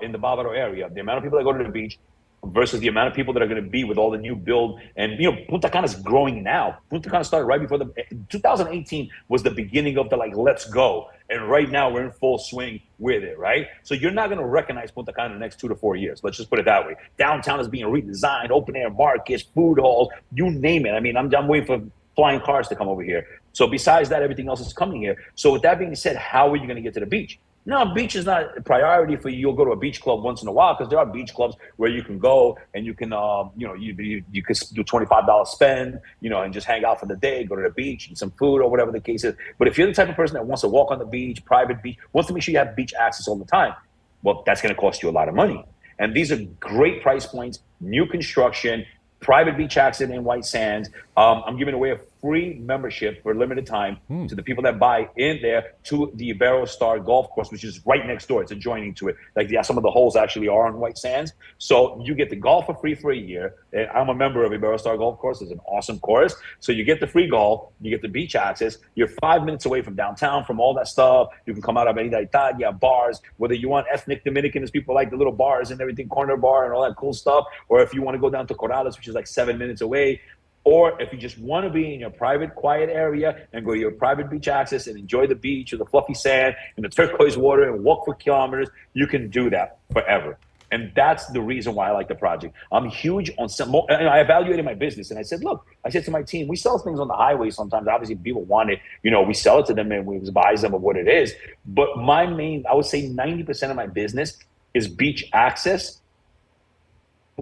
In the Bávaro area, the amount of people that go to the beach versus the amount of people that are going to be with all the new build. And Punta Cana is growing now. Punta Cana started right before 2018 was the beginning of the let's go, and right now we're in full swing with it, right? So you're not going to recognize Punta Cana in the next 2 to 4 years. Let's just put it that way. Downtown is being redesigned, open air markets, food halls, you name it. I mean, I'm waiting for flying cars to come over here. So besides that, everything else is coming here. So with that being said, how are you going to get to the beach? No, beach is not a priority for you. You'll go to a beach club once in a while because there are beach clubs where you can go and you can, you could do $25 spend, and just hang out for the day, go to the beach, eat some food or whatever the case is. But if you're the type of person that wants to walk on the beach, private beach, wants to make sure you have beach access all the time, well, that's going to cost you a lot of money. And these are great price points, new construction, private beach access in White Sands. I'm giving away a free membership for a limited time to the people that buy in there to the Iberostar Golf Course, which is right next door. It's adjoining to it. Some of the holes actually are on White Sands. So you get the golf for free for a year. And I'm a member of Iberostar Golf Course. It's an awesome course. So you get the free golf, you get the beach access. You're 5 minutes away from downtown, from all that stuff. You can come out of Avenida Italia, bars, whether you want ethnic Dominicans, people like the little bars and everything, corner bar and all that cool stuff. Or if you want to go down to Corrales, which is like 7 minutes away. Or if you just want to be in your private, quiet area and go to your private beach access and enjoy the beach or the fluffy sand and the turquoise water and walk for kilometers, you can do that forever. And that's the reason why I like the project. I'm huge on and I evaluated my business and I said, look, I said to my team, we sell things on the highway sometimes. Obviously, people want it. We sell it to them and we advise them of what it is. But I would say 90% of my business is beach access.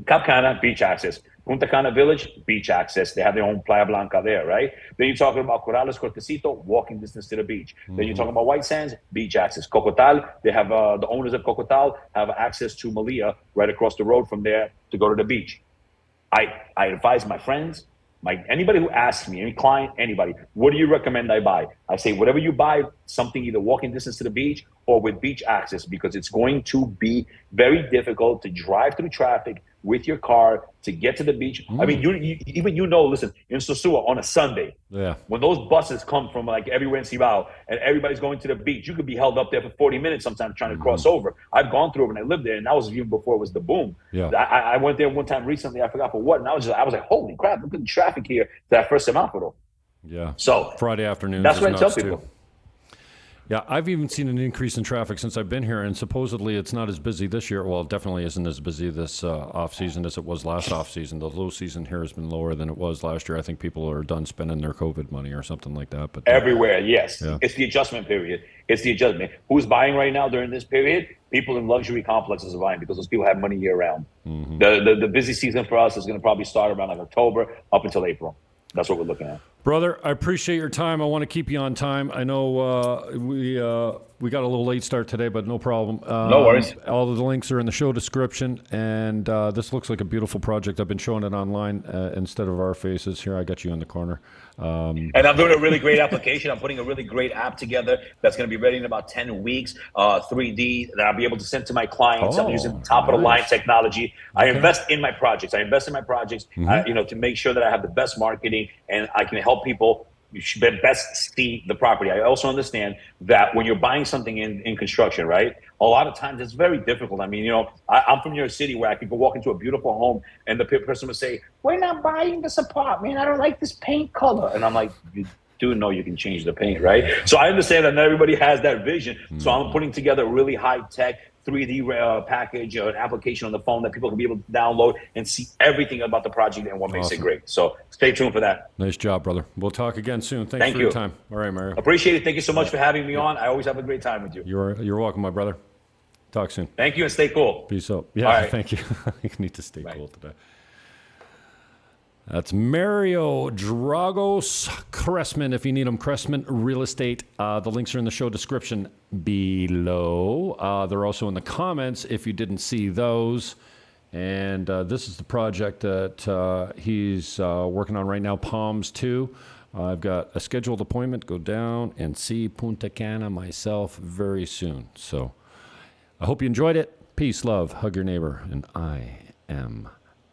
Cap Cana, beach access. Punta Cana Village, beach access. They have their own Playa Blanca there, right? Then you're talking about Corrales, Cortecito, walking distance to the beach. Then you're talking about White Sands, beach access. Cocotal, they have the owners of Cocotal have access to Malia right across the road from there to go to the beach. I advise my friends, anybody who asks me, any client, anybody, what do you recommend I buy? I say, whatever you buy, something either walking distance to the beach or with beach access, because it's going to be very difficult to drive through traffic with your car to get to the beach. I mean, listen, in Sosua on a Sunday, when those buses come from like everywhere in Cibao and everybody's going to the beach, you could be held up there for 40 minutes sometimes trying to cross over. I've gone through it when I lived there, and that was even before it was the boom. I went there one time recently, I forgot for what, and I was like, holy crap, look at the traffic here to that first semáforo. Yeah. So Friday afternoons. That's what I tell people. Yeah, I've even seen an increase in traffic since I've been here, and supposedly it's not as busy this year. Well, it definitely isn't as busy this off season as it was last off season. The low season here has been lower than it was last year. I think people are done spending their COVID money or something like that. But everywhere, yes, it's the adjustment period. It's the adjustment. Who's buying right now during this period? People in luxury complexes are buying because those people have money year round. The busy season for us is going to probably start around like October up until April. That's what we're looking at. Brother, I appreciate your time. I want to keep you on time. I know we got a little late start today, but no problem. No worries. All of the links are in the show description, and this looks like a beautiful project. I've been showing it online instead of our faces. Here, I got you in the corner. And I'm doing a really great application. I'm putting a really great app together that's going to be ready in about 10 weeks, 3D, that I'll be able to send to my clients. I'm using top-of-the-line technology. I invest in my projects. To make sure that I have the best marketing and I can help people best see the property. I also understand that when you're buying something in construction, right, a lot of times it's very difficult. I mean, I'm from New York City, where I could go walk into a beautiful home and the person would say, we're not buying this apartment. I don't like this paint color. And I'm like, you do know you can change the paint, right? So I understand that not everybody has that vision. So I'm putting together a really high-tech 3D package, an application on the phone that people can be able to download and see everything about the project and what makes it great. So stay tuned for that. Nice job, brother. We'll talk again soon. Thanks for your time. All right, Mario. Appreciate it. Thank you so much for having me on. I always have a great time with you. You're welcome, my brother. Talk soon. Thank you, and stay cool. Peace out. Yeah, thank you. You need to stay cool today. That's Mario Dragos Crestman. If you need him, Crestman Real Estate. The links are in the show description below. They're also in the comments if you didn't see those. And this is the project that he's working on right now, Palms 2. I've got a scheduled appointment. Go down and see Punta Cana myself very soon. So I hope you enjoyed it. Peace, love, hug your neighbor, and I am